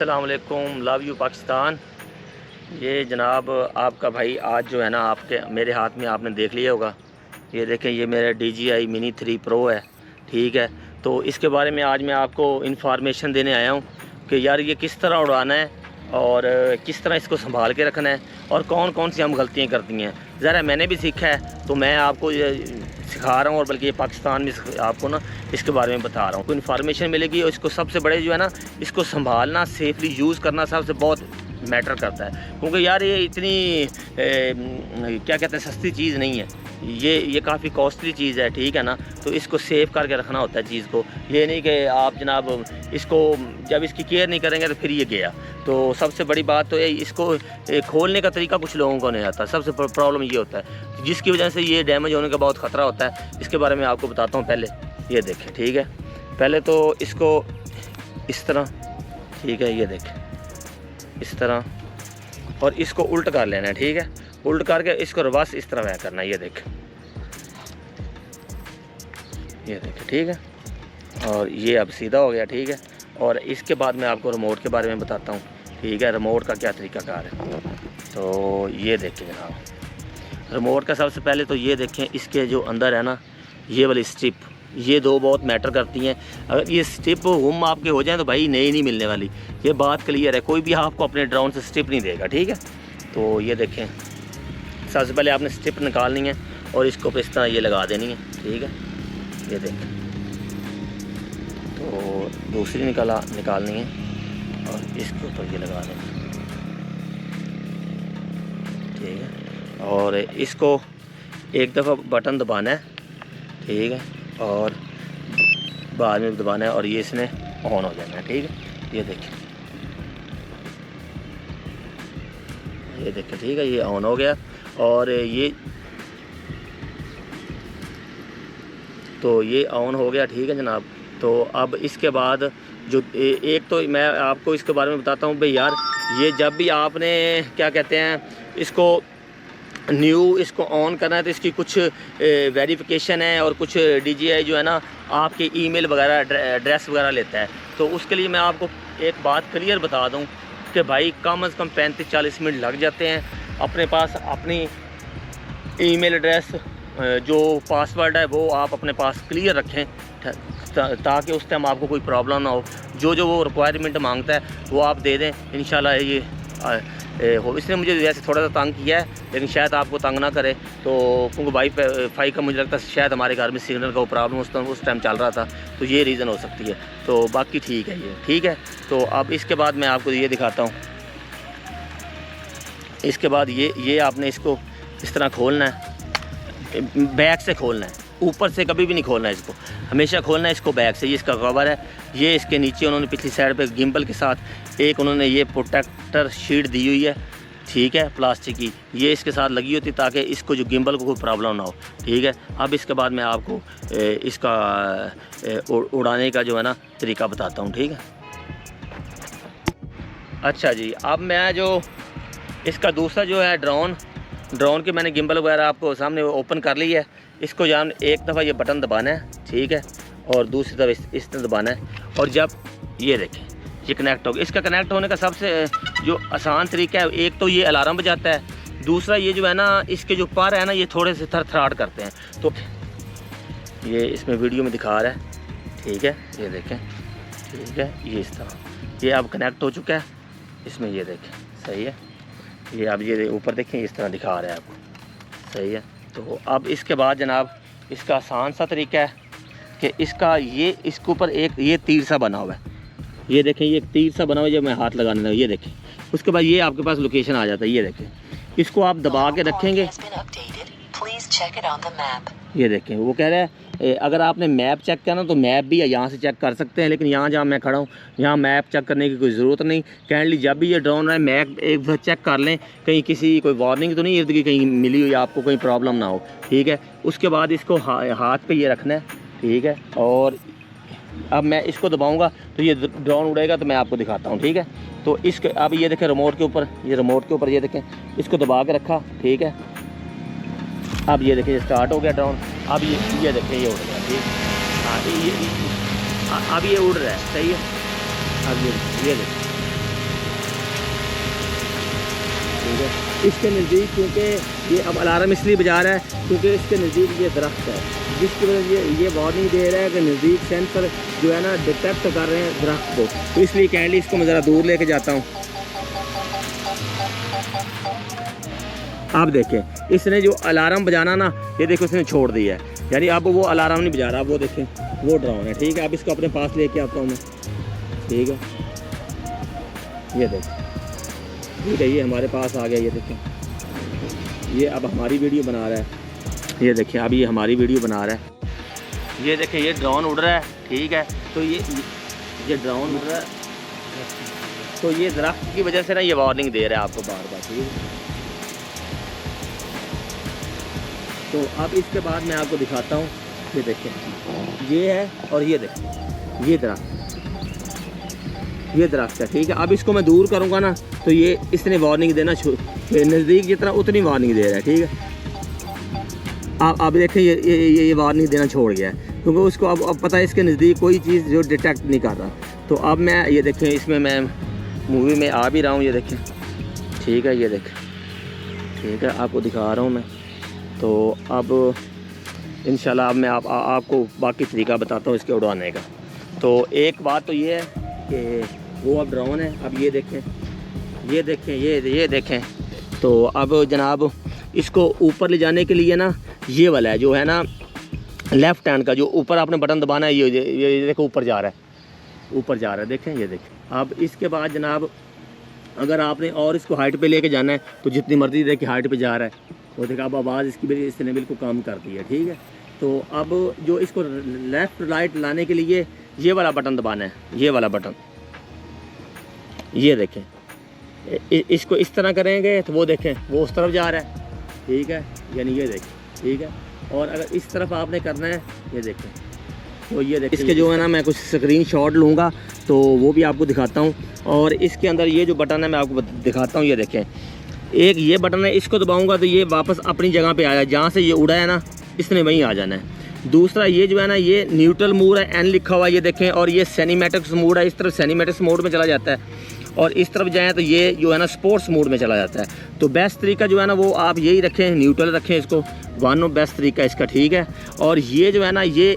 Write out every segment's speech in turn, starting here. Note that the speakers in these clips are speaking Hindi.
अस्सलाम वालेकुम, लव यू पाकिस्तान। ये जनाब आपका भाई आज जो है ना आपके मेरे हाथ में आपने देख लिया होगा। ये देखें, ये मेरा DJI Mini 3 Pro है। ठीक है, तो इसके बारे में आज मैं आपको इन्फॉर्मेशन देने आया हूँ कि यार ये किस तरह उड़ाना है और किस तरह इसको संभाल के रखना है और कौन कौन सी हम गलतियाँ करती हैं। ज़रा मैंने भी सीखा है तो मैं आपको ये सिखा रहा हूँ, और बल्कि ये पाकिस्तान में आपको ना इसके बारे में बता रहा हूँ। कोई इन्फॉर्मेशन मिलेगी और इसको सबसे बड़े जो है ना इसको संभालना, सेफली यूज़ करना सबसे बहुत मैटर करता है, क्योंकि यार ये इतनी क्या कहते हैं सस्ती चीज़ नहीं है, ये काफ़ी कॉस्टली चीज़ है। ठीक है ना, तो इसको सेव करके रखना होता है चीज़ को। ये नहीं कि आप जनाब इसको जब इसकी केयर नहीं करेंगे तो फिर ये गया। तो सबसे बड़ी बात तो ये इसको खोलने का तरीका कुछ लोगों को नहीं आता। सबसे प्रॉब्लम ये होता है जिसकी वजह से ये डैमेज होने का बहुत ख़तरा होता है। इसके बारे में आपको बताता हूँ। पहले ये देखें, ठीक है, पहले तो इसको इस तरह, ठीक है, ये देखें इस तरह, और इसको उल्ट कर लेना है। ठीक है, उल्ट करके इसको रिवर्स इस तरह वह करना है। ये देखें, ये देखें, ठीक है, और ये अब सीधा हो गया। ठीक है, और इसके बाद मैं आपको रिमोट के बारे में बताता हूँ। ठीक है, रिमोट का क्या तरीकाकार है। तो ये देखें जनाब, रिमोट का सबसे पहले तो ये देखें, इसके जो अंदर है ना ये वाली स्ट्रिप, ये दो बहुत मैटर करती हैं। अगर ये स्ट्रिप गुम आपके हो जाए तो भाई नई नहीं मिलने वाली, ये बात क्लियर है। कोई भी आपको अपने ड्रोन से स्ट्रिप नहीं देगा। ठीक है, तो ये देखें, सबसे पहले आपने स्ट्रिप निकालनी है और इसको इस तरह ये लगा देनी है। ठीक है, ये देखें, तो दूसरी निकालनी है और इसको तो ये लगा देनी है। ठीक है, और इसको एक दफ़ा बटन दबाना है। ठीक है, और बाद में दबाना है और ये इसने ऑन हो जाना है। ठीक है, ये देखें, ये देखें, ठीक है, ये ऑन हो गया। और ये ऑन हो गया। ठीक है जनाब, तो अब इसके बाद जो एक तो मैं आपको इसके बारे में बताता हूँ भाई यार, ये जब भी आपने क्या कहते हैं इसको इसको ऑन करना है तो इसकी कुछ वेरिफिकेशन है और कुछ DJI जो है ना आपके ईमेल वगैरह एड्रेस वगैरह लेता है। तो उसके लिए मैं आपको एक बात क्लियर बता दूं कि भाई कम से कम 35-40 मिनट लग जाते हैं। अपने पास अपनी ईमेल एड्रेस जो पासवर्ड है वो आप अपने पास क्लियर रखें, ताकि उस टाइम आपको कोई प्रॉब्लम ना हो। जो वो रिक्वायरमेंट मांगता है वो आप दे दें, इंशाल्लाह ये हो। इसने मुझे वैसे थोड़ा सा तंग किया है, लेकिन शायद आपको तंग ना करे। तो क्योंकि वाईफाई का मुझे लगता है शायद हमारे घर में सिग्नल का प्रॉब्लम उस टाइम चल रहा था, तो ये रीज़न हो सकती है। तो बाकी ठीक है ये, ठीक है। तो अब इसके बाद मैं आपको ये दिखाता हूँ। इसके बाद ये आपने इसको इस तरह खोलना है, बैक से खोलना है, ऊपर से कभी भी नहीं खोलना है। इसको हमेशा खोलना है इसको बैक से। ये इसका कवर है, ये इसके नीचे उन्होंने पिछली साइड पे गिम्बल के साथ एक उन्होंने ये प्रोटेक्टर शीट दी हुई है। ठीक है, प्लास्टिक की, ये इसके साथ लगी होती ताकि इसको जो गिम्बल को कोई प्रॉब्लम ना हो। ठीक है, अब इसके बाद मैं आपको इसका उड़ाने का जो है ना तरीका बताता हूँ। ठीक है, अच्छा जी, अब मैं जो इसका दूसरा जो है ड्रोन के मैंने गिम्बल वगैरह आपको सामने ओपन कर ली है। इसको जान एक दफ़ा ये बटन दबाना है। ठीक है, और दूसरी तरफ इस तरह दबाना है, और जब ये देखें ये कनेक्ट हो गया। इसका कनेक्ट होने का सबसे जो आसान तरीका है, एक तो ये अलार्म बजाता है, दूसरा ये जो है ना इसके जो पर है ना ये थोड़े से थरथराहट करते हैं। तो ये इसमें वीडियो में दिखा रहा है। ठीक है, ये देखें, ठीक है, ये इस तरह ये अब कनेक्ट हो चुका है इसमें। ये देखें, सही है। ये अब ये ऊपर देखें इस तरह दिखा रहा है आपको, सही है। तो अब इसके बाद जनाब इसका आसान सा तरीका है कि इसके ऊपर एक ये तीर सा बना हुआ है। ये देखें, ये तीर सा बना हुआ है जब मैं हाथ लगाने लगा, ये देखें। उसके बाद ये आपके पास लोकेशन आ जाता है। ये देखें, इसको आप दबा के रखेंगे। ये देखें, वो कह रहा है अगर आपने मैप चेक करना तो मैप भी यहाँ से चेक कर सकते हैं, लेकिन यहाँ जहाँ मैं खड़ा हूँ यहाँ मैप चेक करने की कोई ज़रूरत नहीं। काइंडली जब भी ये ड्रोन है मैप एक बार चेक कर लें, कहीं किसी कोई वार्निंग तो नहीं इर्द की कहीं मिली हुई, आपको कोई प्रॉब्लम ना हो। ठीक है, उसके बाद इसको हाथ पर ये रखना है। ठीक है, और अब मैं इसको दबाऊँगा तो ये ड्रोन उड़ेगा, तो मैं आपको दिखाता हूँ। ठीक है, तो इसके अब ये देखें रिमोट के ऊपर ये देखें, इसको दबा के रखा। ठीक है, अब ये देखिए स्टार्ट हो गया ड्रोन। अब ये देखिए ये उड़ रहा है। ठीक, हाँ, अब ये उड़ रहा है, सही है। अब ये देखिए, ठीक है। इसके नज़दीक क्योंकि ये अब अलार्म इसलिए बजा रहा है क्योंकि इसके नज़दीक ये दरख्त है, जिसकी वजह से ये वार्निंग दे रहा है कि नज़दीक सेंसर जो है ना डिटेक्ट कर रहे हैं दरख्त को, तो इसलिए काइंडली इसको मैं ज़रा दूर लेके जाता हूँ। आप देखें इसने जो अलार्म बजाना ना, ये देखो इसने छोड़ दिया है, यानी अब वो अलार्म नहीं बजा रहा, वो देखें वो ड्रोन है, ठीक है। अब इसको अपने पास लेके आता हूँ मैं, ठीक है। ये देखें, ठीक है, ये हमारे पास आ गया, ये देखें, ये अब हमारी वीडियो बना रहा है, ये देखिए अब ये हमारी वीडियो बना रहा है। ये देखिए ये ड्रोन उड़ रहा है, ठीक है। तो ये ड्रोन उड़ रहा है, तो ये दरख्त की वजह से ना ये वार्निंग दे रहा है आपको बार बार, ठीक है। तो अब इसके बाद मैं आपको दिखाता हूँ, ये देखें ये है और ये देखें ये दरख्त है, ठीक है। अब इसको मैं दूर करूँगा ना तो ये इसने वार्निंग देना नज़दीक जितना उतनी वार्निंग दे रहा है, ठीक है। आप देखें ये वार्निंग देना छोड़ गया है क्योंकि उसको अब पता है इसके नज़दीक कोई चीज़ जो डिटेक्ट नहीं कर रहा। तो अब मैं ये देखें इसमें मैं मूवी में आ भी रहा हूँ, ये देखें, ठीक है, ये देखें, ठीक है, आपको दिखा रहा हूँ मैं। तो अब इंशाल्लाह अब मैं आपको बाकी तरीका बताता हूँ इसके उड़ाने का। तो एक बात तो ये है कि वो अब ड्रोन है, अब ये देखें, ये देखें, ये देखें। तो अब जनाब इसको ऊपर ले जाने के लिए ना ये वाला है जो है ना लेफ़्ट हैंड का, जो ऊपर आपने बटन दबाना है, ये देखो ऊपर जा रहा है, ऊपर जा रहा है, देखें, ये देखें। अब इसके बाद जनाब अगर आपने और इसको हाइट पे लेके जाना है तो जितनी मर्ज़ी देखिए हाइट पे जा रहा है, वो देखा अब आवाज़ इसने बिल्कुल कम कर दी है, ठीक है। तो अब जो इसको लेफ़्ट राइट लाने के लिए ये वाला बटन दबाना है, ये वाला बटन, ये देखें। इसको इस तरह करेंगे तो वो देखें वो उस तरफ जा रहा है, ठीक है, यानी ये देखें, ठीक है। और अगर इस तरफ आपने करना है, ये देखें, तो ये देखें। इसके जो है ना मैं कुछ स्क्रीन शॉट लूँगा तो वो भी आपको दिखाता हूँ। और इसके अंदर ये जो बटन है मैं आपको दिखाता हूँ, ये देखें, एक ये बटन है, इसको दबाऊँगा तो ये वापस अपनी जगह पे आया, जहाँ से ये उड़ा है ना इसने वहीं आ जाना है। दूसरा ये जो है ना ये न्यूट्रल मोड है, एन लिखा हुआ है, ये देखें। और ये सिनेमैटिक्स मोड है, इस तरफ सिनेमैटिक्स मोड में चला जाता है, और इस तरफ जाएँ तो ये जो है ना स्पोर्ट्स मोड में चला जाता है। तो बेस्ट तरीका जो है ना वो आप यही रखें, न्यूट्रल रखें इसको, वन ऑफ बेस्ट तरीका इसका, ठीक है। और ये जो है ना ये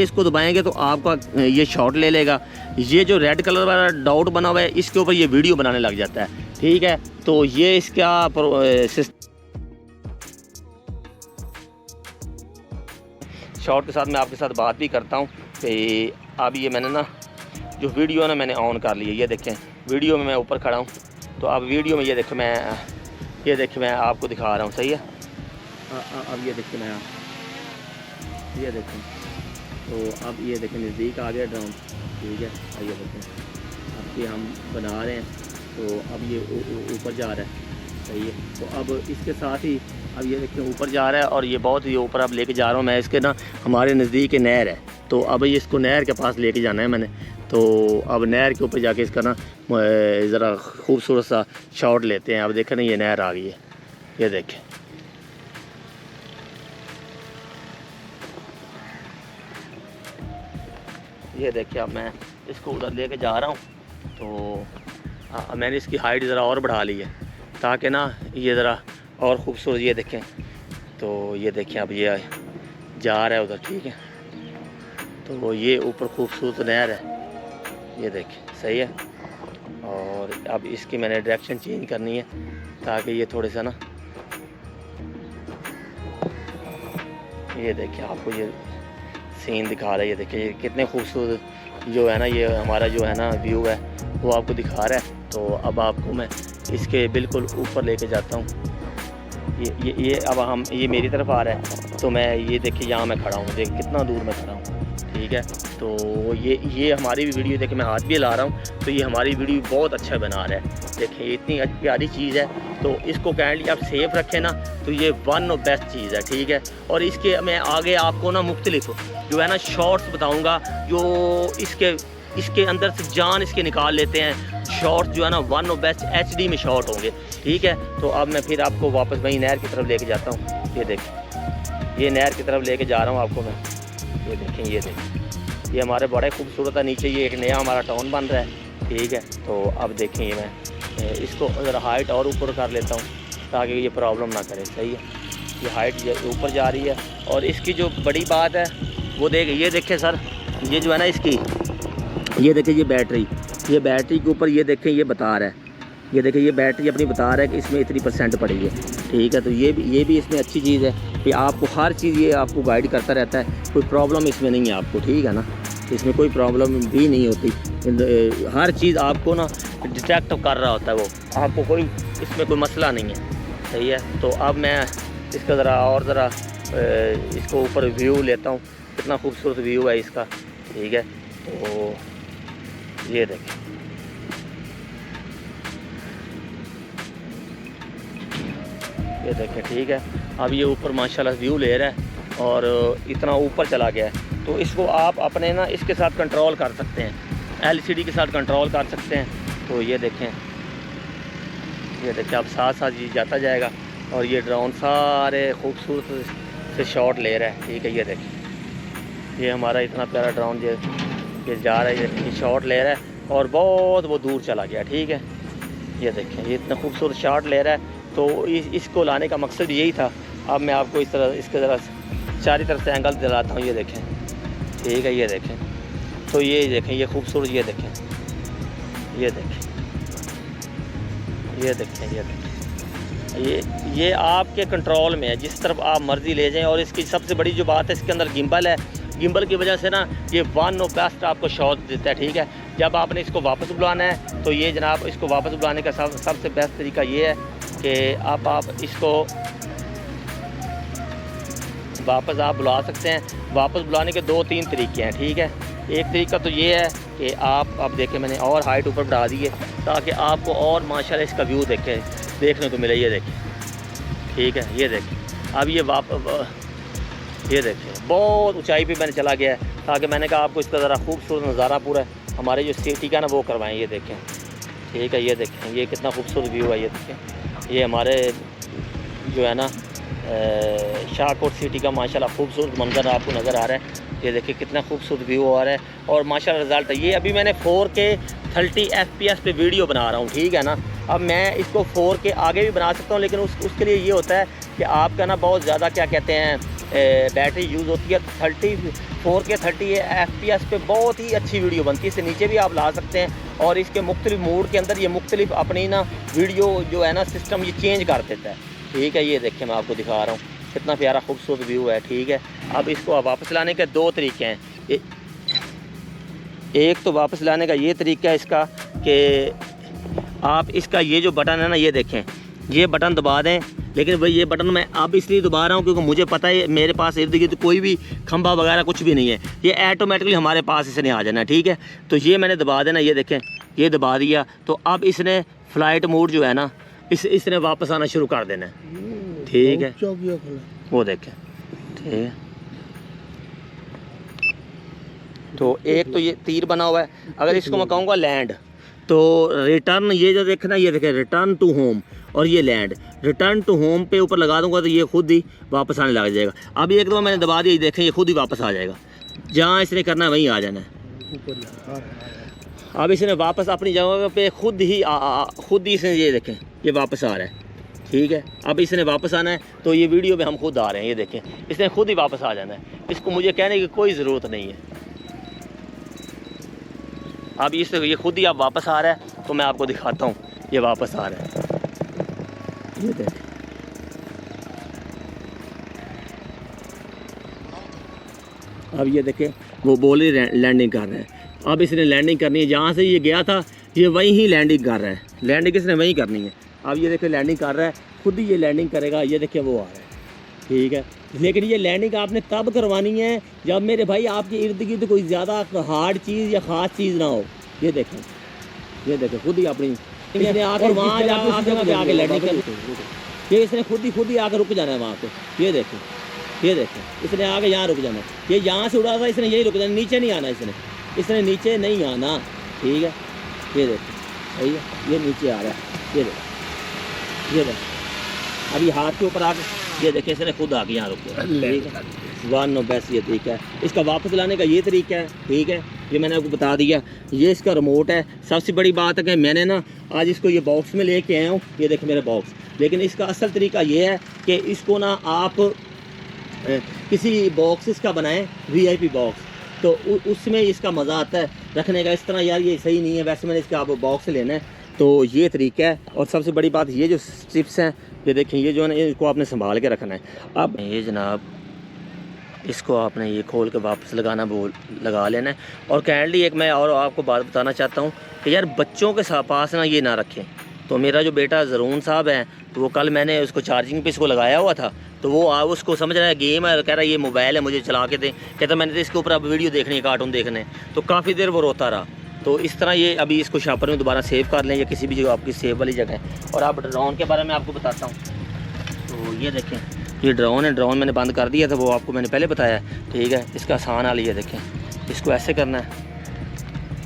इसको दबाएंगे तो आपका ये शॉट ले लेगा। ये जो रेड कलर वाला डॉट बना हुआ है इसके ऊपर ये वीडियो बनाने लग जाता है, ठीक है। तो ये इसका शॉट के साथ मैं आपके साथ बात भी करता हूँ कि अब ये मैंने ना जो वीडियो ना मैंने ऑन कर ली है, ये देखें वीडियो में मैं ऊपर खड़ा हूँ। तो अब वीडियो में ये देखें मैं आपको दिखा रहा हूँ, सही है। अब ये देखें मैं ये देखें, तो अब ये देखें नज़दीक आ गया ड्रोन, ठीक है। ये देखें अब ये हम बना रहे हैं तो अब ये ऊपर जा रहा है, सही है। तो अब इसके साथ ही अब ये देखें ऊपर जा रहा है और ये बहुत ही ऊपर अब लेके जा रहा हूँ मैं इसके ना, हमारे नज़दीक नहर है तो अब ये इसको नहर के पास लेके जाना है मैंने। तो अब नहर के ऊपर जाके इसका ना ज़रा खूबसूरत सा शॉट लेते हैं। अब देखें ना ये नहर आ गई है, ये देखें, ये देखिए। अब मैं इसको उधर लेके जा रहा हूँ तो मैंने इसकी हाइट ज़रा और बढ़ा ली है ताकि ना ये ज़रा और ख़ूबसूरत, ये देखें। तो ये देखें अब ये जा रहा है उधर, ठीक है। तो ये ऊपर खूबसूरत नहर है, ये देखें, सही है। और अब इसकी मैंने डायरेक्शन चेंज करनी है ताकि ये थोड़े सा ना, ये देखिए आपको ये सीन दिखा रहा है, ये देखिए ये कितने खूबसूरत जो है ना ये हमारा जो है ना व्यू है वो आपको दिखा रहा है। तो अब आपको मैं इसके बिल्कुल ऊपर लेके जाता हूँ। ये अब हम ये मेरी तरफ आ रहा है तो मैं ये देखिए यहाँ मैं खड़ा हूँ, देख कितना दूर मैं खड़ा हूँ, ठीक है। तो ये हमारी भी वीडियो देखिए मैं हाथ भी ला रहा हूँ तो ये हमारी वीडियो बहुत अच्छा बना रहा है। देखिए ये इतनी प्यारी चीज़ है तो इसको काइंडली आप सेफ रखें ना, तो ये वन ऑफ बेस्ट चीज़ है, ठीक है। और इसके मैं आगे आपको ना मुख्तलिफ जो है ना शॉर्ट्स बताऊँगा जो इसके अंदर से जान इसके निकाल लेते हैं। शॉर्ट्स जो है ना वन ऑफ बेस्ट HD में शॉर्ट होंगे, ठीक है। तो अब मैं फिर आपको वापस वहीं नहर की तरफ लेके जाता हूँ। ये देखें ये नहर की तरफ लेके जा रहा हूँ आपको मैं, ये देखें, ये हमारे बड़े खूबसूरत है। नीचे ये एक नया हमारा टाउन बन रहा है, ठीक है। तो अब देखें ये मैं इसको ज़रा हाइट और ऊपर कर लेता हूँ ताकि ये प्रॉब्लम ना करे। सही है, ये हाइट ऊपर जा रही है। और इसकी जो बड़ी बात है वो ये देखें सर, ये जो है ना इसकी, ये देखें ये बैटरी के ऊपर ये देखें ये बता रहा है, ये देखें ये बैटरी अपनी बता रहा है कि इसमें इतनी % पड़ी है। ठीक है, तो ये भी इसमें अच्छी चीज़ है कि आपको हर चीज़ ये आपको गाइड करता रहता है, कोई प्रॉब्लम इसमें नहीं है आपको। ठीक है ना, इसमें कोई प्रॉब्लम भी नहीं होती, हर चीज़ आपको ना डिटेक्ट कर रहा होता है वो, आपको कोई इसमें कोई मसला नहीं है। सही है, तो अब मैं इसका ज़रा इसको ऊपर व्यू लेता हूँ, कितना खूबसूरत व्यू है इसका। ठीक है, तो ये देखें, ये देखें। ठीक है, अब ये ऊपर माशाल्लाह व्यू ले रहा है और इतना ऊपर चला गया है। तो इसको आप अपने ना इसके साथ कंट्रोल कर सकते हैं, LCD के साथ कंट्रोल कर सकते हैं। तो ये देखें आप साथ साथ ये जाता जाएगा और ये ड्रोन सारे खूबसूरत से शॉट ले रहा है। ठीक है, ये देखें, ये हमारा इतना प्यारा ड्रोन ये जा रहा है, ये शॉट ले रहा है और बहुत वो दूर चला गया। ठीक है, ये देखें, ये इतना खूबसूरत शॉट ले रहा है। तो इसको लाने का मकसद यही था। अब मैं आपको इस तरह इसके ज़रा चारों तरफ से एंगल दिलाता हूँ। ये देखें, ठीक है, ये देखें, तो ये देखें, ये खूबसूरत, ये देखें, ये देखें, ये देखें, ये देखें, ये आपके कंट्रोल में है, जिस तरफ आप मर्ज़ी ले जाएं। और इसकी सबसे बड़ी जो बात है, इसके अंदर गिम्बल है, गिम्बल की वजह से ना ये वन ऑफ बेस्ट आपको शॉट देता है। ठीक है, जब आपने इसको वापस बुलाना है तो ये जनाब इसको वापस बुलाने का सबसे बेस्ट तरीका ये है कि आप इसको वापस आप बुला सकते हैं। वापस बुलाने के 2-3 तरीके हैं। ठीक है, एक तरीका तो ये है कि आप देखें, मैंने और हाइट ऊपर बढ़ा दी है ताकि आपको और माशाल्लाह इसका व्यू देखने को मिले। ये देखें, ठीक है, ये देखें, अब ये देखें बहुत ऊंचाई पे मैंने चला गया है ताकि मैंने कहा आपको इसका ज़रा खूबसूरत नज़ारा पूरा हमारे जो सिटी का ना वो करवाएं। ये देखें, ठीक है, ये देखें, ये कितना खूबसूरत व्यू है। ये देखें, ये हमारे जो है ना शाहकोट सिटी का माशाल्लाह खूबसूरत मंजर आपको नज़र आ रहा है। ये देखिए कितना खूबसूरत व्यू आ रहा है और माशाल्लाह रिज़ल्ट है। ये अभी मैंने 4K 30 FPS पे वीडियो बना रहा हूँ। ठीक है ना, अब मैं इसको 4K आगे भी बना सकता हूँ, लेकिन उसके लिए ये होता है कि आपका ना बहुत ज़्यादा क्या कहते हैं बैटरी यूज़ होती है। 4K 30 FPS पे बहुत ही अच्छी वीडियो बनती है। इससे नीचे भी आप ला सकते हैं और इसके मुख्तलिफ मूड के अंदर ये मुख्तलिफ अपनी ना वीडियो जो है ना सिस्टम ये चेंज कर देता है। ठीक है, ये देखिए मैं आपको दिखा रहा हूँ कितना प्यारा खूबसूरत व्यू है। ठीक है, अब इसको आप वापस लाने के 2 तरीके हैं। एक तो वापस लाने का ये तरीका है इसका कि आप इसका ये जो बटन है ना, ये देखें, ये बटन दबा दें। लेकिन भाई ये बटन मैं अब इसलिए दबा रहा हूँ क्योंकि मुझे पता है मेरे पास इर्द गिर्द कोई भी खंभा वगैरह कुछ भी नहीं है, ये ऑटोमेटिकली हमारे पास इसने आ जाना है। ठीक है, तो ये मैंने दबा देना, ये देखें, ये दबा दिया तो अब इसने फ़्लाइट मोड जो है ना इसने वापस आना शुरू कर देना है। ठीक है, वो देखें, ठीक है, तो एक तो ये तीर बना हुआ है। अगर इसको मैं कहूँगा लैंड, तो रिटर्न, ये जो देखना, ये देखें रिटर्न टू होम, और ये लैंड, रिटर्न टू होम पे ऊपर लगा दूंगा तो ये खुद ही वापस आने लग जाएगा। अब एक दफ़ा मैंने दबा दिया, देखें ये खुद ही वापस आ जाएगा, जहाँ इसने करना है वहीं आ जाना है। अब इसने वापस अपनी जगह पे खुद ही इसने, ये देखें, ये वापस आ रहा है। ठीक है, अब इसने वापस आना है तो ये वीडियो में हम खुद आ रहे हैं, ये देखें, इसने खुद ही वापस आ जाना है, इसको मुझे कहने की कोई ज़रूरत नहीं है। अब इससे ये खुद ही अब वापस आ रहा है तो मैं आपको दिखाता हूँ, ये वापस आ रहा है, ये देखें। अब ये देखें वो बोल ही लैंडिंग कर रहा है। अब इसने लैंडिंग करनी है, जहाँ से ये गया था ये वहीं ही लैंडिंग कर रहा है, लैंडिंग इसने वहीं करनी है। अब ये देखिए लैंडिंग कर रहा है, खुद ही ये लैंडिंग करेगा, ये देखिए वो आ रहा है। ठीक है, लेकिन ये लैंडिंग आपने तब करवानी है जब मेरे भाई आपके इर्द गिर्द कोई ज़्यादा हार्ड चीज़ या ख़ास चीज़ ना हो। ये देखें, ये देखें, खुद ही अपनी इसने आकर वहाँ आके लैंडिंग कर, ये इसने खुद ही आकर रुक जाना है वहाँ पे। ये देखें, ये देखें, इसने आके यहाँ रुक जाना है, ये यहाँ से उड़ा था इसने यही रुक जाना, नीचे नहीं आना इसने नीचे नहीं आना। ठीक है, ये देखें, सही है, ये नीचे आ रहा है, ये देखें, ये देखें, अभी हाथ के ऊपर आके ये देखें इसने खुद आके यहाँ रुक गया। ठीक है, वन ऑफ बेस्ट ये तरीका है। इसका वापस लाने का ये तरीका है। ठीक है, ये मैंने आपको बता दिया। ये इसका रिमोट है। सबसे बड़ी बात है कि मैंने ना आज इसको ये बॉक्स में लेके आया हूँ, ये देखें मेरा बॉक्स। लेकिन इसका असल तरीका ये है कि इसको ना आप किसी बॉक्स इसका बनाएं, VIP बॉक्स, तो उसमें इसका मज़ा आता है रखने का। इस तरह यार ये सही नहीं है, वैसे मैंने इसका आप बॉक्स लेना है, तो ये तरीका है। और सबसे बड़ी बात ये जो स्ट्रिप्स हैं, ये देखें, ये जो है ना, इसको आपने संभाल के रखना है। अब ये जनाब इसको आपने ये खोल के वापस लगा लेना है। और काइंडली एक मैं और आपको बात बताना चाहता हूँ कि यार बच्चों के पास ना ये ना रखें। तो मेरा जो बेटा ज़रून साहब है, तो वो कल मैंने उसको चार्जिंग पे इसको लगाया हुआ था, तो वो उसको समझ रहा है गेम है, कह रहा है ये मोबाइल है मुझे चला के दें। कहता मैंने तो इसके ऊपर अब वीडियो देखनी है, कार्टून देखने। तो काफ़ी देर वो रोता रहा। तो इस तरह ये अभी इसको शॉपर में दोबारा सेव कर लें या किसी भी जगह आपकी सेव वाली जगह है। और आप ड्रोन के बारे में आपको बताता हूँ। तो ये देखें, ये ड्रोन है। ड्रोन मैंने बंद कर दिया था, वो आपको मैंने पहले बताया, ठीक है। इसका आसान हाल ये देखें, इसको ऐसे करना है,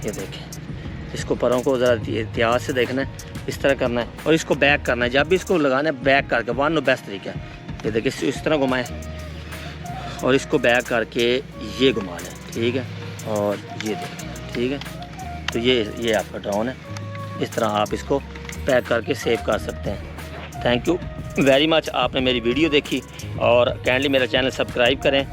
ये देखें, इसको परों को ज़रा एहतियात से देखना है, इस तरह करना है और इसको बैक करना है। जब भी इसको लगाना है बैक करके, वन बेस्ट तरीका है। ये देखिए इस तरह घुमाएं और इसको बैक करके ये घुमा लें, ठीक है। और ये देखें, ठीक है। तो ये आपका ड्रोन है। इस तरह आप इसको पैक करके सेव कर सकते हैं। थैंक यू वेरी मच, आपने मेरी वीडियो देखी और काइंडली मेरा चैनल सब्सक्राइब करें।